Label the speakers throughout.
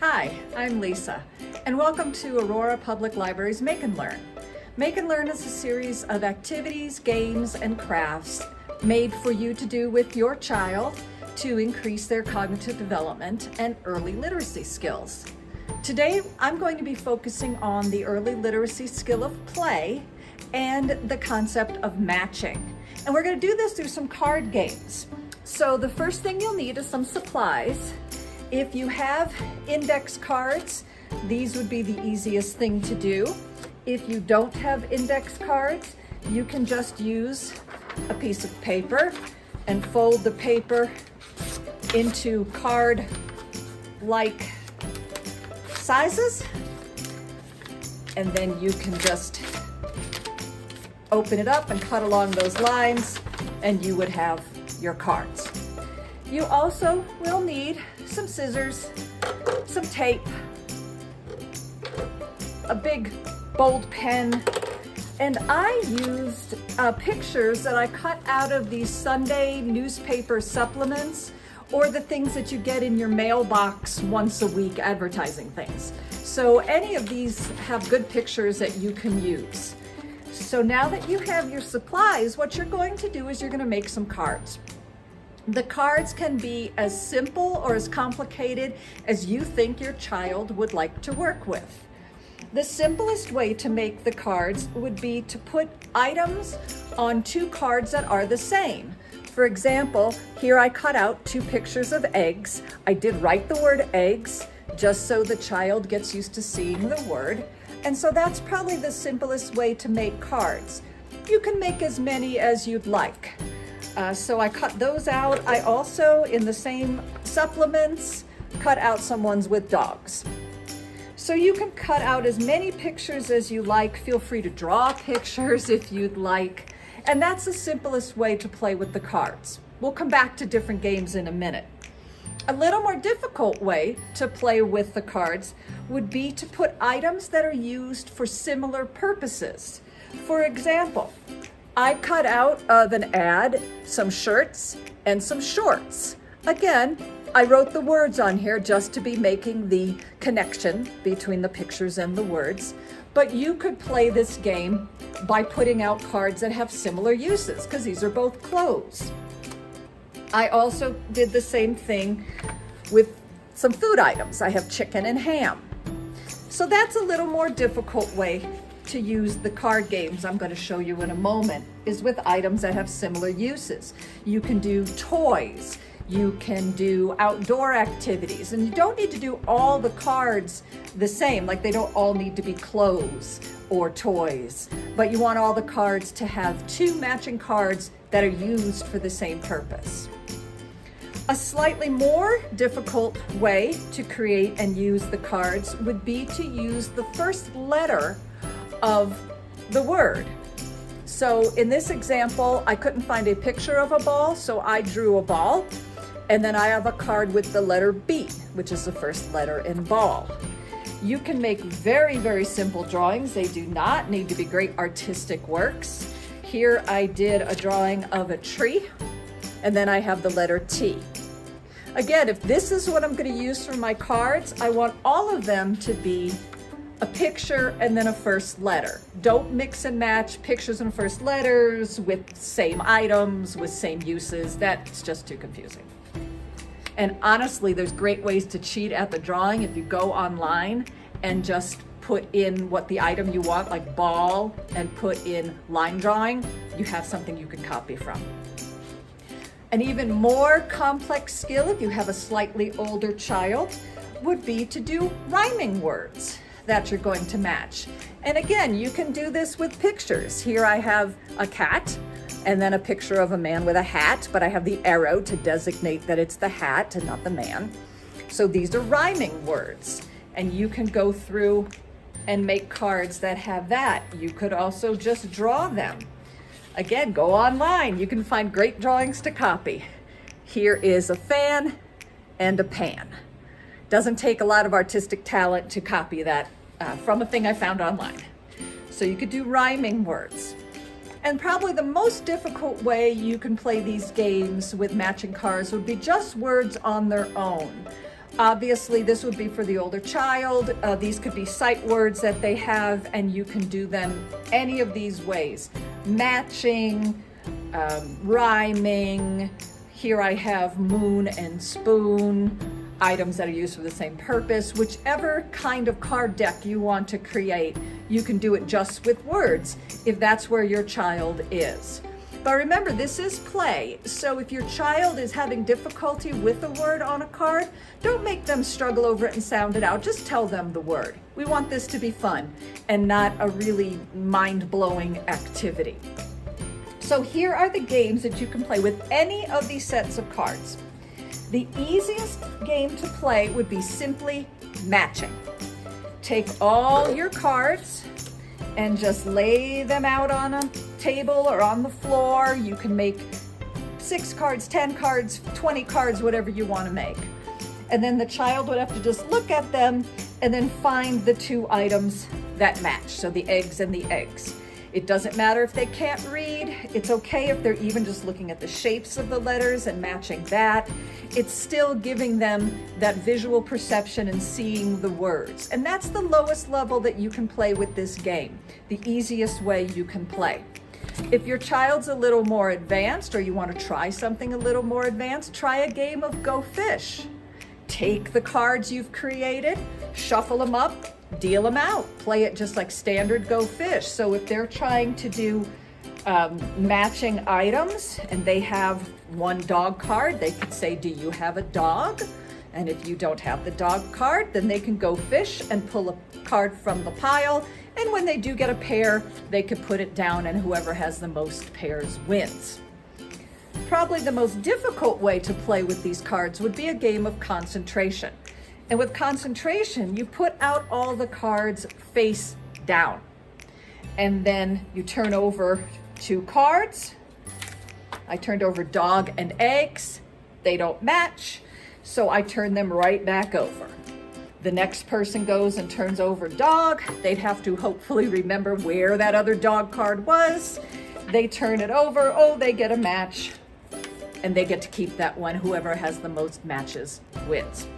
Speaker 1: Hi, I'm Lisa, and welcome to Aurora Public Library's Make and Learn. Make and Learn is a series of activities, games, and crafts made for you to do with your child to increase their cognitive development and early literacy skills. Today, I'm going to be focusing on the early literacy skill of play and the concept of matching. And we're going to do this through some card games. So the first thing you'll need is some supplies. If you have index cards, these would be the easiest thing to do. If you don't have index cards, you can just use a piece of paper and fold the paper into card-like sizes. And then you can just open it up and cut along those lines, and you would have your cards. You also will need some scissors, some tape, a big bold pen, and I used pictures that I cut out of these Sunday newspaper supplements or the things that you get in your mailbox once a week, advertising things. So any of these have good pictures that you can use. So now that you have your supplies, what you're going to do is you're going to make some cards. The cards can be as simple or as complicated as you think your child would like to work with. The simplest way to make the cards would be to put items on two cards that are the same. For example, here I cut out two pictures of eggs. I did write the word eggs just so the child gets used to seeing the word. And so that's probably the simplest way to make cards. You can make as many as you'd like. So I cut those out. I also, in the same supplements, cut out some ones with dogs. So you can cut out as many pictures as you like. Feel free to draw pictures if you'd like. And that's the simplest way to play with the cards. We'll come back to different games in a minute. A little more difficult way to play with the cards would be to put items that are used for similar purposes. For example, I cut out of an ad some shirts and some shorts. Again, I wrote the words on here just to be making the connection between the pictures and the words. But you could play this game by putting out cards that have similar uses, because these are both clothes. I also did the same thing with some food items. I have chicken and ham. So that's a little more difficult way to use the card games I'm going to show you in a moment, is with items that have similar uses. You can do toys, you can do outdoor activities, and you don't need to do all the cards the same, like they don't all need to be clothes or toys, but you want all the cards to have two matching cards that are used for the same purpose. A slightly more difficult way to create and use the cards would be to use the first letter of the word. So in this example, I couldn't find a picture of a ball, so I drew a ball, and then I have a card with the letter B, which is the first letter in ball. You can make very, very simple drawings. They do not need to be great artistic works. Here I did a drawing of a tree, and then I have the letter T. Again, if this is what I'm going to use for my cards, I want all of them to be a picture and then a first letter. Don't mix and match pictures and first letters with same items, with same uses. That's just too confusing. And honestly, there's great ways to cheat at the drawing. If you go online and just put in what the item you want, like ball, and put in line drawing, you have something you can copy from. An even more complex skill, if you have a slightly older child, would be to do rhyming words that you're going to match. And again, you can do this with pictures. Here I have a cat and then a picture of a man with a hat, but I have the arrow to designate that it's the hat and not the man. So these are rhyming words, and you can go through and make cards that have that. You could also just draw them. Again, go online. You can find great drawings to copy. Here is a fan and a pan. Doesn't take a lot of artistic talent to copy that from a thing I found online. So you could do rhyming words. And probably the most difficult way you can play these games with matching cards would be just words on their own. Obviously, this would be for the older child. These could be sight words that they have, and you can do them any of these ways. Matching, rhyming. Here I have moon and spoon, items that are used for the same purpose. Whichever kind of card deck you want to create, you can do it just with words if that's where your child is. But remember, this is play, so if your child is having difficulty with a word on a card, don't make them struggle over it and sound it out. Just tell them the word. We want this to be fun and not a really mind-blowing activity. So here are the games that you can play with any of these sets of cards. The easiest game to play would be simply matching. Take all your cards and just lay them out on a table or on the floor. You can make 6 cards, 10 cards, 20 cards, whatever you want to make. And then the child would have to just look at them and then find the 2 items that match. So the eggs and the eggs. It doesn't matter if they can't read. It's okay if they're even just looking at the shapes of the letters and matching that. It's still giving them that visual perception and seeing the words. And that's the lowest level that you can play with this game, the easiest way you can play. If your child's a little more advanced or you want to try something a little more advanced, try a game of Go Fish. Take the cards you've created, shuffle them up, deal them out. Play it just like standard Go Fish. So if they're trying to do matching items and they have one dog card, they could say, do you have a dog? And if you don't have the dog card, then they can go fish and pull a card from the pile. And when they do get a pair, they could put it down and whoever has the most pairs wins. Probably the most difficult way to play with these cards would be a game of concentration. And with concentration, you put out all the cards face down. And then you turn over 2 cards. I turned over dog and eggs. They don't match, so I turn them right back over. The next person goes and turns over dog. They'd have to hopefully remember where that other dog card was. They turn it over. Oh, they get a match. And they get to keep that one. Whoever has the most matches wins.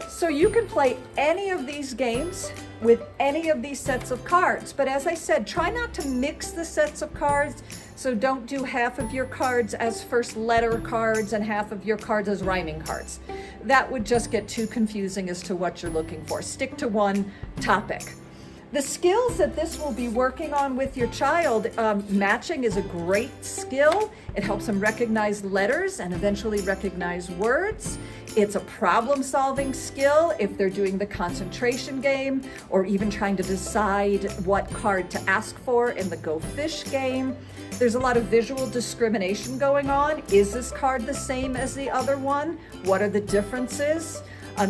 Speaker 1: So you can play any of these games with any of these sets of cards. But as I said, try not to mix the sets of cards. So don't do half of your cards as first letter cards and half of your cards as rhyming cards. That would just get too confusing as to what you're looking for. Stick to one topic. The skills that this will be working on with your child, matching is a great skill. It helps them recognize letters and eventually recognize words. It's a problem-solving skill if they're doing the concentration game or even trying to decide what card to ask for in the Go Fish game. There's a lot of visual discrimination going on. Is this card the same as the other one? What are the differences?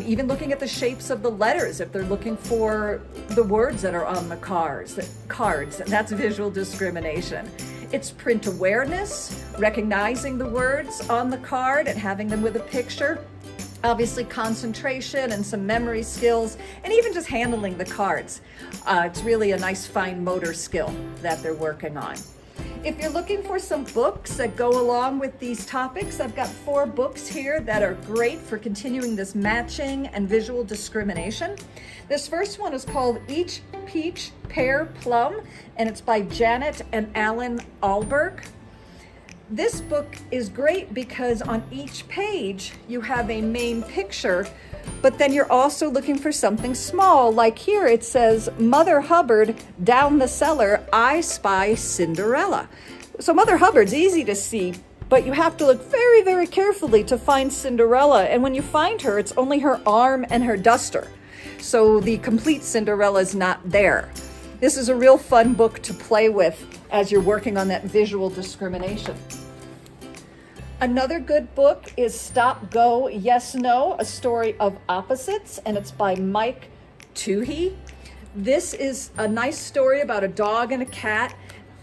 Speaker 1: Even looking at the shapes of the letters, if they're looking for the words that are on the cards, that's visual discrimination. It's print awareness, recognizing the words on the card and having them with a picture. Obviously concentration and some memory skills, and even just handling the cards. It's really a nice fine motor skill that they're working on. If you're looking for some books that go along with these topics, I've got 4 books here that are great for continuing this matching and visual discrimination. This first one is called Each Peach, Pear, Plum, and it's by Janet and Alan Alberg. This book is great because on each page you have a main picture, but then you're also looking for something small. Like here it says, Mother Hubbard, down the cellar, I spy Cinderella. So Mother Hubbard's easy to see, but you have to look very, very carefully to find Cinderella. And when you find her, it's only her arm and her duster. So the complete Cinderella is not there. This is a real fun book to play with as you're working on that visual discrimination. Another good book is Stop, Go, Yes, No, A Story of Opposites, and it's by Mike Toohey. This is a nice story about a dog and a cat,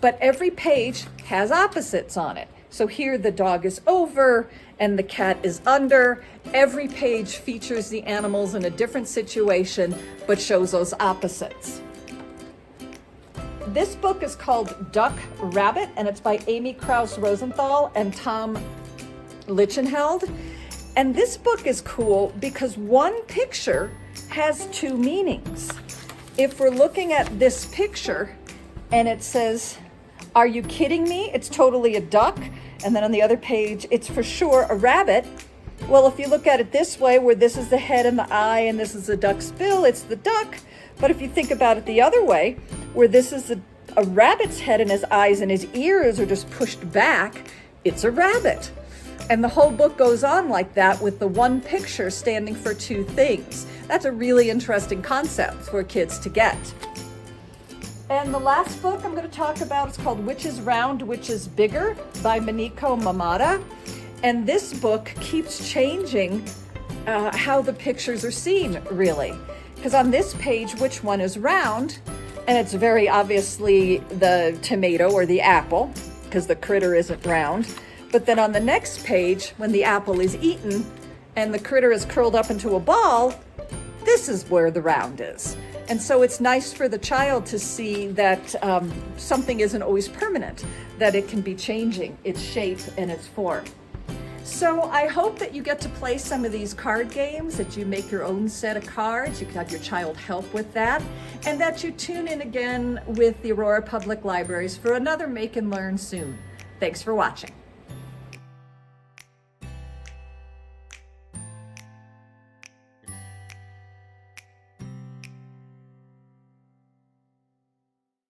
Speaker 1: but every page has opposites on it. So here the dog is over and the cat is under. Every page features the animals in a different situation, but shows those opposites. This book is called Duck Rabbit, and it's by Amy Krauss Rosenthal and Tom Lichtenheld. And this book is cool because one picture has two meanings. If we're looking at this picture and it says, "Are you kidding me? It's totally a duck." And then on the other page, it's for sure a rabbit. Well, if you look at it this way, where this is the head and the eye and this is the duck's bill, it's the duck. But if you think about it the other way, where this is a rabbit's head and his eyes and his ears are just pushed back, it's a rabbit. And the whole book goes on like that with the one picture standing for two things. That's a really interesting concept for kids to get. And the last book I'm going to talk about is called Which is Round, Which is Bigger by Miniko Mamata. And this book keeps changing how the pictures are seen, really. Because on this page, which one is round? And it's very obviously the tomato or the apple, because the critter isn't round. But then on the next page, when the apple is eaten and the critter is curled up into a ball, this is where the round is. And so it's nice for the child to see that something isn't always permanent, that it can be changing its shape and its form. So I hope that you get to play some of these card games, that you make your own set of cards, you can have your child help with that, and that you tune in again with the Aurora Public Libraries for another Make and Learn soon. Thanks for watching.